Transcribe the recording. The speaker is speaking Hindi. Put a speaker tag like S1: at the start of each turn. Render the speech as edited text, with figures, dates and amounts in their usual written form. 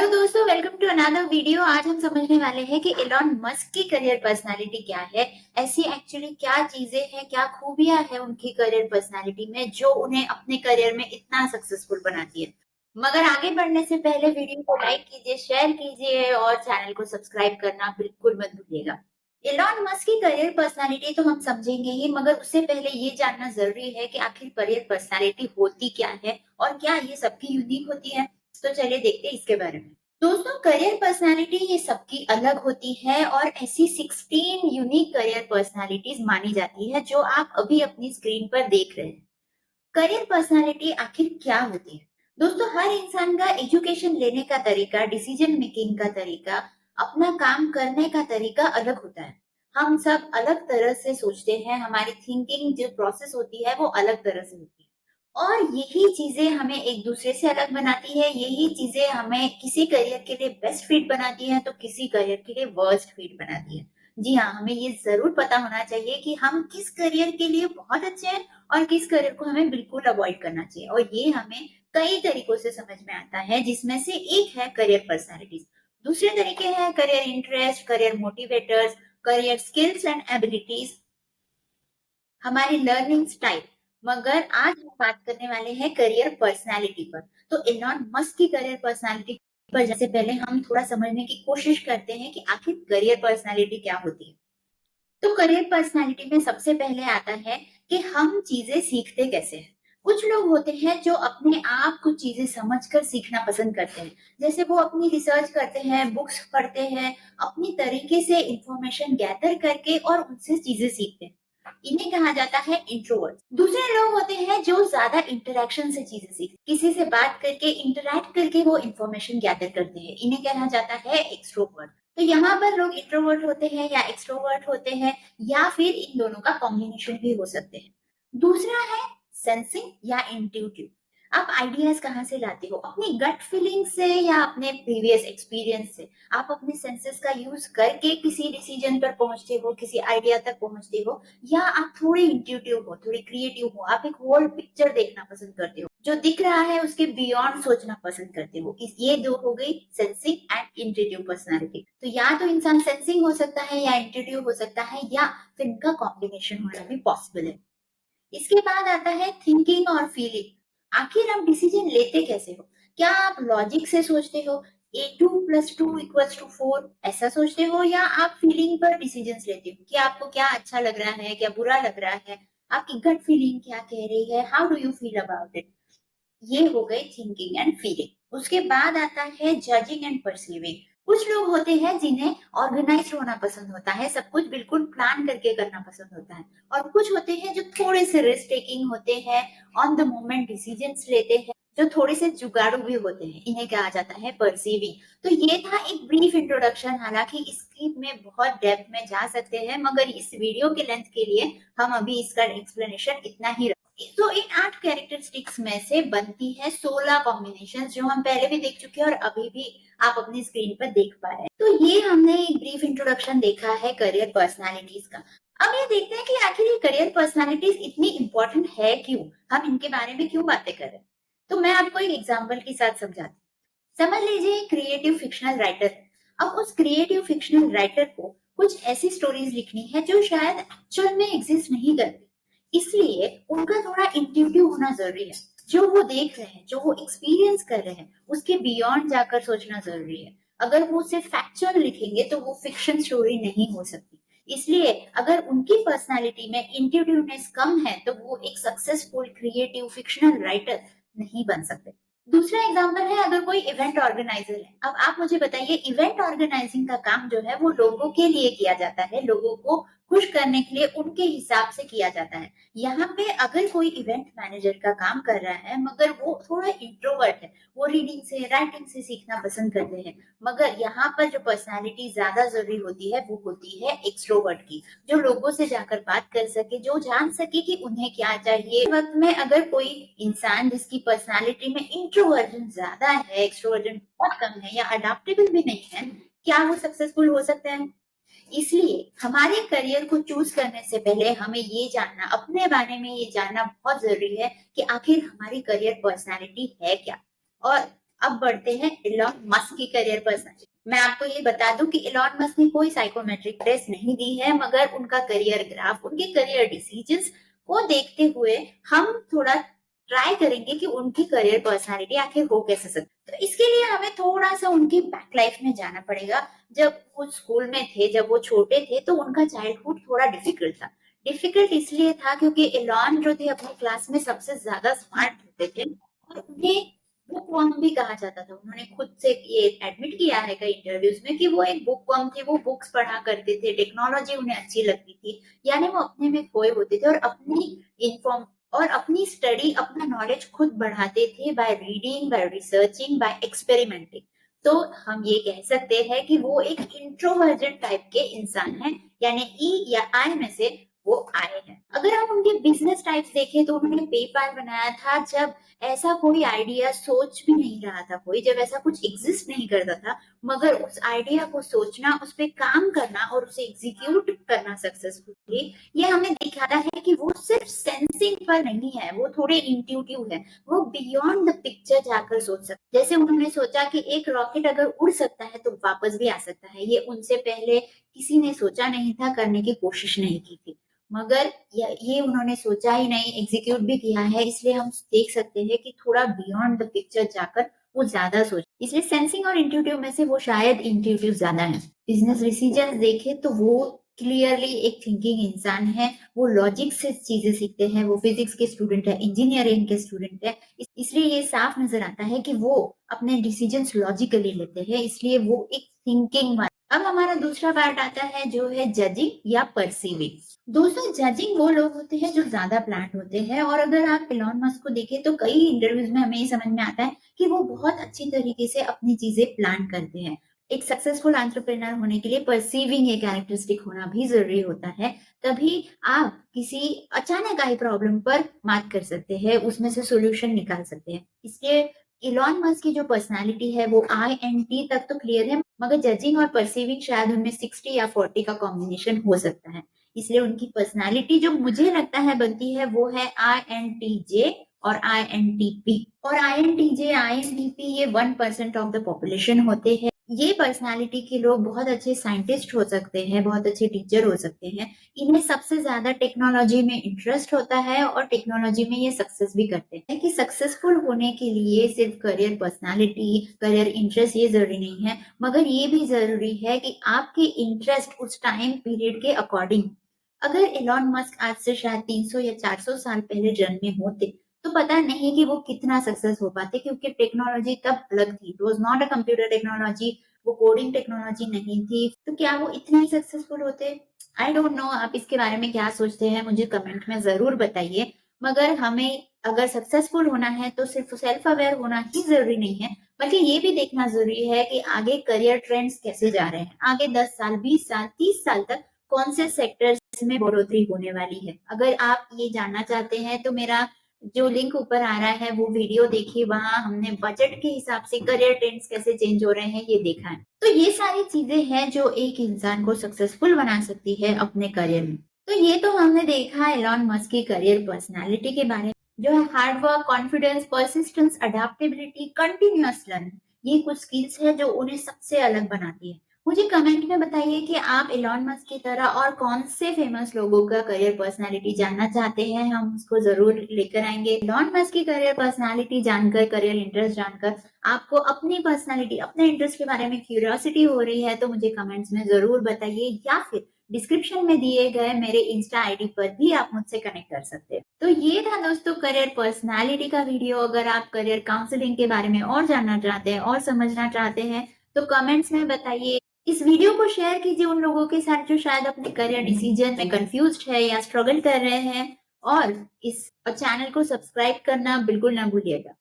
S1: हेलो दोस्तों, वेलकम टू अनदर वीडियो। आज हम समझने वाले हैं कि एलॉन मस्क की करियर पर्सनालिटी क्या है। ऐसी एक्चुअली क्या चीजें हैं, क्या खूबियां हैं उनकी करियर पर्सनालिटी में जो उन्हें अपने करियर में इतना सक्सेसफुल बनाती है। मगर आगे बढ़ने से पहले वीडियो को लाइक कीजिए, शेयर कीजिए और चैनल को सब्सक्राइब करना बिल्कुल मत भूलिएगा। एलॉन मस्क की करियर पर्सनालिटी तो हम समझेंगे ही, मगर उससे पहले ये जानना जरूरी है कि आखिर करियर पर्सनालिटी होती क्या है और क्या ये सबकी यूनिक होती है। तो चलिए देखते हैं इसके बारे में। दोस्तों, करियर पर्सनालिटी ये सबकी अलग होती है और ऐसी 16 यूनिक करियर पर्सनालिटीज मानी जाती है जो आप अभी अपनी स्क्रीन पर देख रहे हैं। करियर पर्सनालिटी आखिर क्या होती है? दोस्तों, हर इंसान का एजुकेशन लेने का तरीका, डिसीजन मेकिंग का तरीका, अपना काम करने का तरीका अलग होता है। हम सब अलग तरह से सोचते हैं, हमारी थिंकिंग जो प्रोसेस होती है वो अलग तरह से होती है। और यही चीजें हमें एक दूसरे से अलग बनाती है, यही चीजें हमें किसी करियर के लिए बेस्ट फिट बनाती है तो किसी करियर के लिए वर्स्ट फिट बनाती है। जी हाँ, हमें ये जरूर पता होना चाहिए कि हम किस करियर के लिए बहुत अच्छे हैं और किस करियर को हमें बिल्कुल अवॉइड करना चाहिए। और ये हमें कई तरीकों से समझ में आता है, जिसमें से एक है करियर पर्सनालिटीज। दूसरे तरीके हैं career interest, career motivators, career skills and abilities, हमारी लर्निंग स्टाइल। मगर आज हम बात करने वाले हैं करियर पर्सनालिटी पर। तो एलॉन मस्क की करियर पर्सनालिटी पर जैसे पहले हम थोड़ा समझने की कोशिश करते हैं कि आखिर करियर पर्सनालिटी क्या होती है। तो करियर पर्सनालिटी में सबसे पहले आता है कि हम चीजें सीखते कैसे हैं। कुछ लोग होते हैं जो अपने आप कुछ चीजें समझकर सीखना पसंद करते हैं। जैसे वो अपनी रिसर्च करते हैं, बुक्स पढ़ते हैं, अपनी तरीके से इंफॉर्मेशन गैदर करके और उनसे चीजें सीखते हैं। इन्हें कहा जाता है इंट्रोवर्ट। दूसरे लोग होते हैं जो ज्यादा इंटरेक्शन से चीजें सीखते हैं, किसी से बात करके, इंटरैक्ट करके वो इंफॉर्मेशन गैदर करते हैं। इन्हें कहा जाता है एक्सट्रोवर्ट। तो यहाँ पर लोग इंट्रोवर्ट होते हैं या एक्सट्रोवर्ट होते हैं, या फिर इन दोनों का कॉम्बिनेशन भी हो सकते हैं। दूसरा है सेंसिंग या इंट्यूटिव। आप आइडियाज कहाँ से लाते हो? अपनी गट फीलिंग से या अपने प्रीवियस एक्सपीरियंस से? आप अपने सेंसेस का यूज करके किसी डिसीजन पर पहुंचते हो, किसी आइडिया तक पहुंचते हो, या आप थोड़े इंट्यूटिव हो, थोड़े क्रिएटिव हो, आप एक होल पिक्चर देखना पसंद करते हो, जो दिख रहा है उसके बियॉन्ड सोचना पसंद करते हो। ये दो हो गई सेंसिंग एंड इंट्यूटिव पर्सनालिटी। तो या तो इंसान सेंसिंग हो सकता है या इंट्यूटिव हो सकता है, या फिर इनका कॉम्बिनेशन होना भी पॉसिबल है। इसके बाद आता है थिंकिंग और फीलिंग। आखिर आप डिसीजन लेते कैसे हो? क्या आप लॉजिक से सोचते हो, A2+2=4 ऐसा सोचते हो, या आप फीलिंग पर डिसीजन लेते हो कि आपको क्या अच्छा लग रहा है, क्या बुरा लग रहा है, आपकी गट फीलिंग क्या कह रही है, how do you feel about it. ये हो गई थिंकिंग एंड फीलिंग। उसके बाद आता है जजिंग एंड परसीविंग। कुछ लोग होते हैं जिन्हें ऑर्गेनाइज होना पसंद होता है, सब कुछ बिल्कुल प्लान करके करना पसंद होता है। और कुछ होते हैं जो थोड़े से रिस्क टेकिंग होते हैं, ऑन द मोमेंट डिसीजंस लेते हैं, जो थोड़े से जुगाड़ू भी होते हैं। इन्हें कहा जाता है परसीविंग। तो ये था एक ब्रीफ इंट्रोडक्शन। हालांकि इसकी में बहुत डेप्थ में जा सकते हैं, मगर इस वीडियो के लेंथ के लिए हम अभी इसका एक्सप्लेनेशन इतना ही। तो इन 8 कैरेक्टरिस्टिक्स में से बनती है 16 कॉम्बिनेशन, जो हम पहले भी देख चुके हैं और अभी भी आप अपनी स्क्रीन पर देख पा रहे हैं। तो ये हमने एक ब्रीफ इंट्रोडक्शन देखा है करियर पर्सनालिटीज का। अब ये देखते हैं कि आखिर ये करियर पर्सनालिटीज इतनी इंपॉर्टेंट है क्यों, हम इनके बारे में क्यों बातें कर रहे हैं। तो मैं आपको एक एग्जाम्पल के साथ समझाती हूँ। समझ लीजिए क्रिएटिव फिक्शनल राइटर है। अब उस क्रिएटिव फिक्शनल राइटर को कुछ ऐसी स्टोरीज लिखनी है जो शायद एक्चुअल में एग्जिस्ट नहीं करती, इसलिए उनका थोड़ा इंट्यूटिव होना जरूरी है। जो वो देख रहे हैं, जो वो एक्सपीरियंस कर रहे हैं, उसके बियॉन्ड जाकर सोचना जरूरी है। अगर वो सिर्फ फैक्चुअल लिखेंगे तो वो फिक्शन स्टोरी नहीं हो सकती। इसलिए अगर उनकी पर्सनालिटी में इंट्यूटिवनेस कम है तो वो एक सक्सेसफुल क्रिएटिव फिक्शनल राइटर नहीं बन सकते। दूसरा एग्जाम्पल है, अगर कोई इवेंट ऑर्गेनाइजर है। अब आप मुझे बताइए, इवेंट ऑर्गेनाइजिंग का काम जो है वो लोगों के लिए किया जाता है, लोगों को खुश करने के लिए उनके हिसाब से किया जाता है। यहाँ पे अगर कोई इवेंट मैनेजर का काम कर रहा है मगर वो थोड़ा इंट्रोवर्ट है, वो रीडिंग से, राइटिंग से सीखना पसंद करते हैं, मगर यहाँ पर जो पर्सनालिटी ज्यादा जरूरी होती है वो होती है एक्सट्रोवर्ट की, जो लोगों से जाकर बात कर सके, जो जान सके कि उन्हें क्या चाहिए। वक्त में अगर कोई इंसान जिसकी पर्सनालिटी में इंट्रोवर्जन ज्यादा है, एक्सट्रोवर्जन बहुत कम है, या अडाप्टेबल भी नहीं है, क्या वो सक्सेसफुल हो सकते हैं? इसलिए हमारे करियर को चूज करने से पहले हमें ये जानना, अपने बारे में ये जानना बहुत जरूरी है कि आखिर हमारी करियर पर्सनालिटी है क्या। और अब बढ़ते हैं एलॉन मस्क की करियर पर्सनालिटी। मैं आपको ये बता दूं कि एलॉन मस्क ने कोई साइकोमेट्रिक टेस्ट नहीं दी है, मगर उनका करियर ग्राफ, उनके करियर डिसीजंस को देखते हुए हम थोड़ा ट्राई करेंगे कि उनकी करियर पर्सनालिटी आखिर हो कैसे सकती। तो इसके लिए हमें थोड़ा सा उनकी बैक लाइफ में जाना पड़ेगा। जब वो स्कूल में थे, जब वो छोटे थे, तो उनका चाइल्डहुड थोड़ा डिफिकल्ट था। डिफिकल्ट इसलिए था क्योंकि एलॉन जो थे अपनी क्लास में सबसे ज्यादा स्मार्ट होते थे और उन्हें बुक वर्म भी कहा जाता था। उन्होंने खुद से ये एडमिट किया है कई इंटरव्यूज में कि वो एक बुक वर्म थे। वो बुक्स पढ़ा करते थे, टेक्नोलॉजी उन्हें अच्छी लगती थी, यानी वो अपने में खोए होते थे और अपनी इन्फॉर्म और अपनी स्टडी, अपना नॉलेज खुद बढ़ाते थे by reading, by researching, by experimenting. तो हम ये कह सकते हैं कि वो एक इंट्रोवर्जन टाइप के इंसान हैं, यानी ई या आई में से वो आए हैं। अगर हम उनके बिजनेस टाइप्स देखें तो उन्होंने पेपाल बनाया था जब ऐसा कोई आइडिया सोच भी नहीं रहा था कोई, जब ऐसा कुछ एग्जिस्ट नहीं करता था, मगर उस आइडिया को सोचना, उस पे काम करना और उसे एग्जीक्यूट करना सक्सेसफुली, ये हमें दिखाता है कि वो सिर्फ सेंसिंग पर नहीं है, वो थोड़े इंट्यूटिव है। वो बियॉन्ड द पिक्चर जाकर सोच सकते। जैसे उन्होंने सोचा कि एक रॉकेट अगर उड़ सकता है तो वापस भी आ सकता है। ये उनसे पहले किसी ने सोचा नहीं था, करने की कोशिश नहीं की थी, मगर ये उन्होंने सोचा ही नहीं, एग्जीक्यूट भी किया है। इसलिए हम देख सकते हैं कि थोड़ा बियॉन्ड द पिक्चर जाकर वो ज्यादा सोच, इसलिए सेंसिंग और इंट्यूटिव में से वो शायद इंट्यूटिव ज्यादा है। बिजनेस डिसीजन देखे तो वो क्लियरली एक थिंकिंग इंसान है। वो लॉजिक से चीजें सीखते हैं। वो फिजिक्स के स्टूडेंट है, इंजीनियरिंग के स्टूडेंट है, इसलिए ये साफ नजर आता है कि वो अपने डिसीजंस लॉजिकली लेते हैं, इसलिए वो एक थिंकिंग। अब हमारा दूसरा पार्ट आता है जो है जजिंग या परसीविंग। दोस्तों, जजिंग वो लोग होते हैं जो ज्यादा प्लान्ड होते हैं, और अगर आप एलॉन मस्क को देखें तो कई इंटरव्यूज में हमें ये समझ में आता है कि वो बहुत अच्छी तरीके से अपनी चीजें प्लान करते हैं। एक सक्सेसफुल एंटरप्रेन्योर होने के लिए परसीविंग ये कैरेक्टरिस्टिक होना भी जरूरी होता है। तभी आप किसी अचानक आई प्रॉब्लम पर मात कर सकते हैं, उसमें से सोल्यूशन निकाल सकते हैं। इसलिए इलॉन मस्क की जो पर्सनालिटी है वो INT तक तो क्लियर है, मगर जजिंग और परसीविंग शायद उनमें 60 या 40 का कॉम्बिनेशन हो सकता है। इसलिए उनकी पर्सनालिटी जो मुझे लगता है बनती है वो है INTJ और INTP। और INTJ, INTP ये 1% ऑफ द पॉपुलेशन होते हैं। ये पर्सनालिटी के लोग बहुत अच्छे साइंटिस्ट हो सकते हैं, बहुत अच्छे टीचर हो सकते हैं। इन्हें सबसे ज्यादा टेक्नोलॉजी में इंटरेस्ट होता है और टेक्नोलॉजी में ये सक्सेस भी करते हैं। कि सक्सेसफुल होने के लिए सिर्फ करियर पर्सनालिटी, करियर इंटरेस्ट ये जरूरी नहीं है, मगर ये भी जरूरी है कि आपके इंटरेस्ट उस टाइम पीरियड के अकॉर्डिंग। अगर एलॉन मस्क आज से शायद 300 या 400 साल पहले जन्मे होते तो पता नहीं कि वो कितना सक्सेस हो पाते, क्योंकि टेक्नोलॉजी तब अलग थी। It was not a computer technology, वो कोडिंग टेक्नोलॉजी नहीं थी, तो क्या वो इतने ही सक्सेसफुल होते? आई डोंट नो, आप इसके बारे में क्या सोचते हैं मुझे कमेंट में जरूर बताइए। मगर हमें अगर सक्सेसफुल होना है तो सिर्फ सेल्फ अवेयर होना ही जरूरी नहीं है, बल्कि ये भी देखना जरूरी है कि आगे करियर ट्रेंड्स कैसे जा रहे हैं। आगे 10 साल, 20 साल, 30 साल तक कौन से सेक्टर्स में बढ़ोतरी होने वाली है। अगर आप ये जानना चाहते हैं तो मेरा जो लिंक ऊपर आ रहा है वो वीडियो देखिए, वहां हमने बजट के हिसाब से करियर ट्रेंड्स कैसे चेंज हो रहे हैं ये देखा है। तो ये सारी चीजें हैं जो एक इंसान को सक्सेसफुल बना सकती है अपने करियर में। तो ये तो हमने देखा एलॉन मस्क की करियर पर्सनालिटी के बारे में, जो है hard work, confidence, persistence, adaptability, continuous learn. ये कुछ स्किल्स है जो उन्हें सबसे अलग बनाती है। मुझे कमेंट में बताइए कि आप एलॉन मस्क की तरह और कौन से फेमस लोगों का करियर पर्सनालिटी जानना चाहते हैं, हम उसको जरूर लेकर आएंगे। एलॉन मस्क की करियर पर्सनालिटी जानकर, करियर इंटरेस्ट जानकर आपको अपनी पर्सनालिटी, अपने इंटरेस्ट के बारे में क्यूरियोसिटी हो रही है तो मुझे कमेंट्स में जरूर बताइए, या फिर डिस्क्रिप्शन में दिए गए मेरे इंस्टा आईडी पर भी आप मुझसे कनेक्ट कर सकते हैं। तो ये था दोस्तों करियर पर्सनालिटी का वीडियो। अगर आप करियर काउंसलिंग के बारे में और जानना चाहते हैं और समझना चाहते हैं तो कमेंट्स में बताइए। इस वीडियो को शेयर कीजिए उन लोगों के साथ जो शायद अपने करियर डिसीजन में कंफ्यूज्ड है या स्ट्रगल कर रहे हैं, और इस चैनल को सब्सक्राइब करना बिल्कुल ना भूलिएगा।